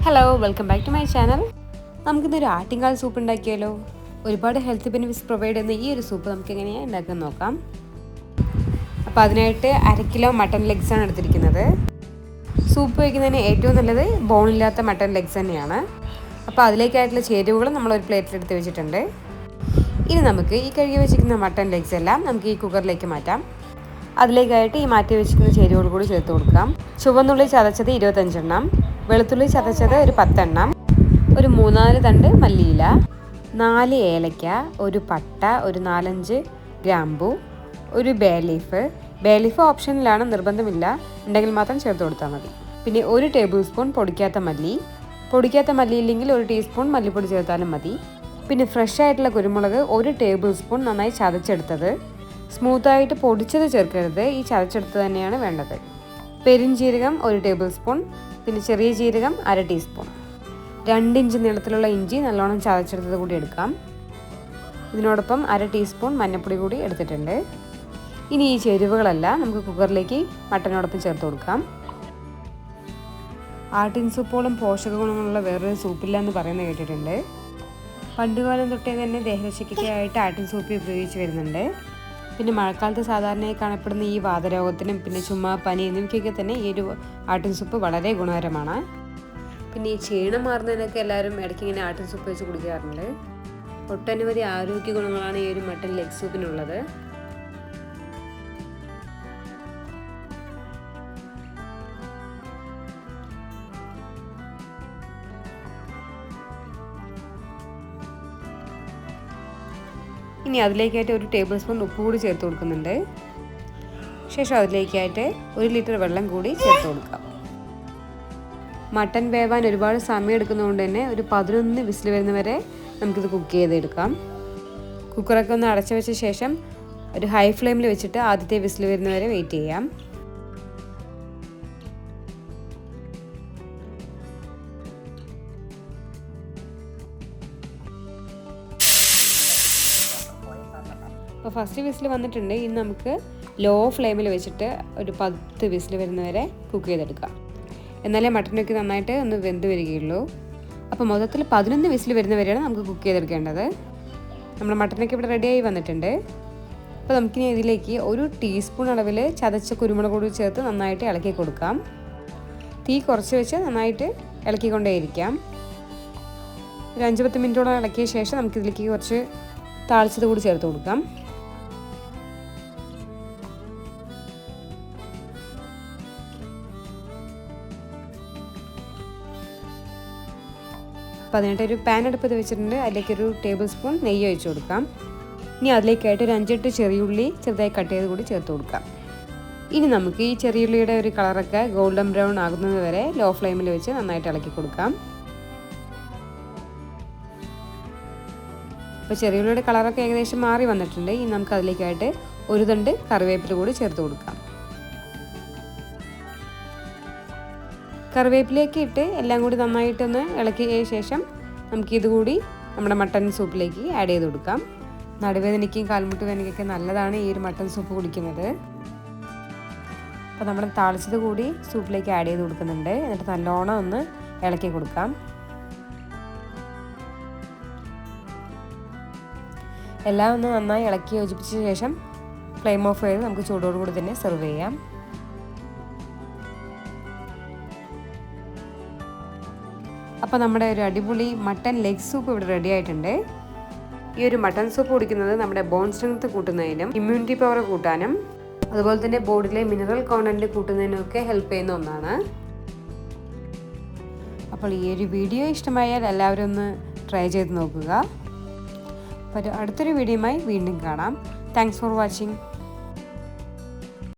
Hello, welcome back to my channel. നമുക്കിന്നൊരു ആട്ടിൻകാൽ soup ഉണ്ടാക്കിയാലോ. ഒരുപാട് ഹെൽത്ത് ബെനിഫിറ്റ്സ് പ്രൊവൈഡ് ചെയ്യുന്ന ഈ ഒരു സൂപ്പ് നമുക്ക് എങ്ങനെയാണ് ഉണ്ടാക്കാൻ നോക്കാം. അപ്പോൾ അതിനായിട്ട് 1/2 കിലോ മട്ടൺ ലെഗ്സാണ് എടുത്തിരിക്കുന്നത്. സൂപ്പ് വയ്ക്കുന്നതിന് ഏറ്റവും നല്ലത് ബോണില്ലാത്ത മട്ടൺ ലെഗ്സ് തന്നെയാണ്. അപ്പോൾ അതിലേക്കായിട്ടുള്ള ചേരുവകൾ നമ്മളൊരു പ്ലേറ്റിലെടുത്ത് വെച്ചിട്ടുണ്ട്. ഇനി നമുക്ക് ഈ കഴുകി വെച്ചിരിക്കുന്ന മട്ടൺ ലെഗ്സ് എല്ലാം നമുക്ക് ഈ കുക്കറിലേക്ക് മാറ്റാം. അതിലേക്കായിട്ട് ഈ മാറ്റി വെച്ചിരിക്കുന്ന ചേരുവകൾ കൂടി ചേർത്ത് കൊടുക്കാം. ചുവന്നുള്ളി ചതച്ചത് 25 എണ്ണം, വെളുത്തുള്ളി ചതച്ചത് ഒരു 10 എണ്ണം, ഒരു 3-4 തണ്ട് മല്ലിയില, 4 ഏലക്ക, ഒരു പട്ട, ഒരു 4-5 ഗ്രാമ്പൂ, ഒരു ബേ ലീഫ് ഓപ്ഷനിലാണ്, നിർബന്ധമില്ല, ഉണ്ടെങ്കിൽ മാത്രം ചേർത്ത് കൊടുത്താൽ മതി. പിന്നെ 1 ടേബിൾ സ്പൂൺ പൊടിക്കാത്ത മല്ലി ഇല്ലെങ്കിൽ 1 ടീസ്പൂൺ മല്ലിപ്പൊടി ചേർത്താലും മതി. പിന്നെ ഫ്രഷ് ആയിട്ടുള്ള കുരുമുളക് 1 ടേബിൾ സ്പൂൺ നന്നായി ചതച്ചെടുത്തത്. സ്മൂത്തായിട്ട് പൊടിച്ചത് ചേർക്കരുത്, ഈ ചതച്ചെടുത്തത് തന്നെയാണ് വേണ്ടത്. പെരുംജീരകം 1 ടേബിൾ സ്പൂൺ, പിന്നെ ചെറിയ ജീരകം 1/2 ടീസ്പൂൺ, 2 ഇഞ്ച് നീളത്തിലുള്ള ഇഞ്ചി നല്ലോണം ചതച്ചെടുത്തത് കൂടി എടുക്കാം. ഇതിനോടൊപ്പം 1/2 ടീസ്പൂൺ മഞ്ഞൾപ്പൊടി കൂടി എടുത്തിട്ടുണ്ട്. ഇനി ഈ ചേരുവകളെല്ലാം നമുക്ക് കുക്കറിലേക്ക് മട്ടനോടൊപ്പം ചേർത്ത് കൊടുക്കാം. ആട്ടിൻ സൂപ്പോളം പോഷക ഗുണങ്ങളുള്ള വേറൊരു സൂപ്പില്ല എന്ന് പറയുന്നത് കേട്ടിട്ടുണ്ട്. പണ്ടുകാലം തൊട്ടേ തന്നെ ദേഹരക്ഷയ്ക്കായിട്ട് ആട്ടിൻ സൂപ്പ് ഉപയോഗിച്ച് വരുന്നുണ്ട്. പിന്നെ മഴക്കാലത്ത് സാധാരണയായി കാണപ്പെടുന്ന ഈ വാതരോഗത്തിനും പിന്നെ ചുമ, പനി എന്നിവയ്ക്കൊക്കെ തന്നെ ഈ ഒരു ആട്ടിൻ സൂപ്പ് വളരെ ഗുണകരമാണ്. പിന്നെ ഈ ക്ഷീണം മാറുന്നതിനൊക്കെ എല്ലാവരും ഇടയ്ക്ക് ഇങ്ങനെ ആട്ടിൻ സൂപ്പ് വെച്ച് കുടിക്കാറുണ്ട്. ഒട്ടനവധി ആരോഗ്യ ഗുണങ്ങളാണ് ഈ ഒരു മട്ടൺ ലെഗ് സൂപ്പിനുള്ളത്. ഇനി അതിലേക്കായിട്ട് 1 ടേബിൾ സ്പൂൺ ഉപ്പ് കൂടി ചേർത്ത് കൊടുക്കുന്നുണ്ട്. ശേഷം അതിലേക്കായിട്ട് 1 ലിറ്റർ വെള്ളം കൂടി ചേർത്ത് കൊടുക്കാം. മട്ടൺ വേവാൻ ഒരുപാട് സമയം എടുക്കുന്നതുകൊണ്ട് തന്നെ ഒരു 11 വിസിൽ വരുന്നവരെ നമുക്കിത് കുക്ക് ചെയ്തെടുക്കാം. കുക്കറൊക്കെ ഒന്ന് അടച്ചു വെച്ച ശേഷം ഒരു ഹൈ ഫ്ലെയിമിൽ വെച്ചിട്ട് ആദ്യത്തെ വിസിൽ വരുന്നവരെ വെയിറ്റ് ചെയ്യാം. അപ്പോൾ ഫസ്റ്റ് വിസിൽ വന്നിട്ടുണ്ട്. ഇനി നമുക്ക് ലോ ഫ്ലെയിമിൽ വെച്ചിട്ട് ഒരു 10 വിസിൽ വരുന്നവരെ കുക്ക് ചെയ്തെടുക്കാം. എന്നാലേ മട്ടനൊക്കെ നന്നായിട്ട് ഒന്ന് വെന്ത് വരികയുള്ളൂ. അപ്പോൾ മൊത്തത്തിൽ 11 വിസിൽ വരുന്നവരെയാണ് നമുക്ക് കുക്ക് ചെയ്തെടുക്കേണ്ടത്. നമ്മുടെ മട്ടനൊക്കെ ഇവിടെ റെഡിയായി വന്നിട്ടുണ്ട്. അപ്പോൾ നമുക്കിനി ഇതിലേക്ക് 1 ടീസ്പൂൺ അളവിൽ ചതച്ച കുരുമുളക് കൂടി ചേർത്ത് നന്നായിട്ട് ഇളക്കി കൊടുക്കാം. തീ കുറച്ച് വെച്ച് നന്നായിട്ട് ഇളക്കിക്കൊണ്ടേയിരിക്കാം. ഒരു 5-10 മിനിറ്റോളം ഇളക്കിയ ശേഷം നമുക്കിതിലേക്ക് കുറച്ച് താളിച്ചത് കൂടി ചേർത്ത് കൊടുക്കാം. അപ്പോൾ അതിനായിട്ട് ഒരു പാൻ അടുപ്പത്ത് വെച്ചിട്ടുണ്ട്. അതിലേക്ക് 1 ടേബിൾ സ്പൂൺ നെയ്യ് ഒഴിച്ച് കൊടുക്കാം. ഇനി അതിലേക്കായിട്ട് ഒരു 5-8 ചെറിയുള്ളി ചെറുതായി കട്ട് ചെയ്ത് കൂടി ചേർത്ത് കൊടുക്കാം. ഇനി നമുക്ക് ഈ ചെറിയുള്ളിയുടെ ഒരു കളറൊക്കെ ഗോൾഡൻ ബ്രൗൺ ആകുന്നത് വരെ ലോ ഫ്ലെയിമിൽ വെച്ച് നന്നായിട്ട് ഇളക്കി കൊടുക്കാം. അപ്പോൾ ചെറിയുള്ളിയുടെ കളറൊക്കെ ഏകദേശം മാറി വന്നിട്ടുണ്ട്. ഇനി നമുക്ക് അതിലേക്കായിട്ട് 1 തണ്ട് കറിവേപ്പില കൂടി ചേർത്ത് കൊടുക്കാം. കറിവേപ്പിലേക്ക് ഇട്ട് എല്ലാം കൂടി നന്നായിട്ടൊന്ന് ഇളക്കിയ ശേഷം നമുക്കിതുകൂടി നമ്മുടെ മട്ടൺ സൂപ്പിലേക്ക് ആഡ് ചെയ്ത് കൊടുക്കാം. നടുവേദനയ്ക്കും കാൽമുട്ട് വേദനയ്ക്കൊക്കെ നല്ലതാണ് ഈ ഒരു മട്ടൺ സൂപ്പ് കുടിക്കുന്നത്. അപ്പോൾ നമ്മൾ താളിച്ചത് കൂടി സൂപ്പിലേക്ക് ആഡ് ചെയ്ത് കൊടുക്കുന്നുണ്ട്. എന്നിട്ട് നല്ലോണം ഒന്ന് ഇളക്കി കൊടുക്കാം. എല്ലാം ഒന്ന് നന്നായി ഇളക്കി യോജിപ്പിച്ച ശേഷം ഫ്ലെയിം ഓഫ് ചെയ്ത് നമുക്ക് ചൂടോടുകൂടി തന്നെ സെർവ് ചെയ്യാം. അപ്പോൾ നമ്മുടെ ഒരു അടിപൊളി മട്ടൺ ലെഗ് സൂപ്പ് ഇവിടെ റെഡി ആയിട്ടുണ്ട്. ഈ ഒരു മട്ടൺ സൂപ്പ് കുടിക്കുന്നത് നമ്മുടെ ബോൺ സ്ട്രെങ്ത് കൂട്ടുന്നതിനും ഇമ്മ്യൂണിറ്റി പവർ കൂട്ടാനും അതുപോലെ തന്നെ ബോഡിയിലെ മിനറൽ കോണ്ടന്റ് കൂട്ടുന്നതിനും ഒക്കെ ഹെൽപ്പ് ചെയ്യുന്ന ഒന്നാണ്. അപ്പോൾ ഈ ഒരു വീഡിയോ ഇഷ്ടമായാൽ എല്ലാവരും ഒന്ന് ട്രൈ ചെയ്ത് നോക്കുക. അപ്പോൾ അടുത്തൊരു വീഡിയോയുമായി വീണ്ടും കാണാം. Thanks for watching.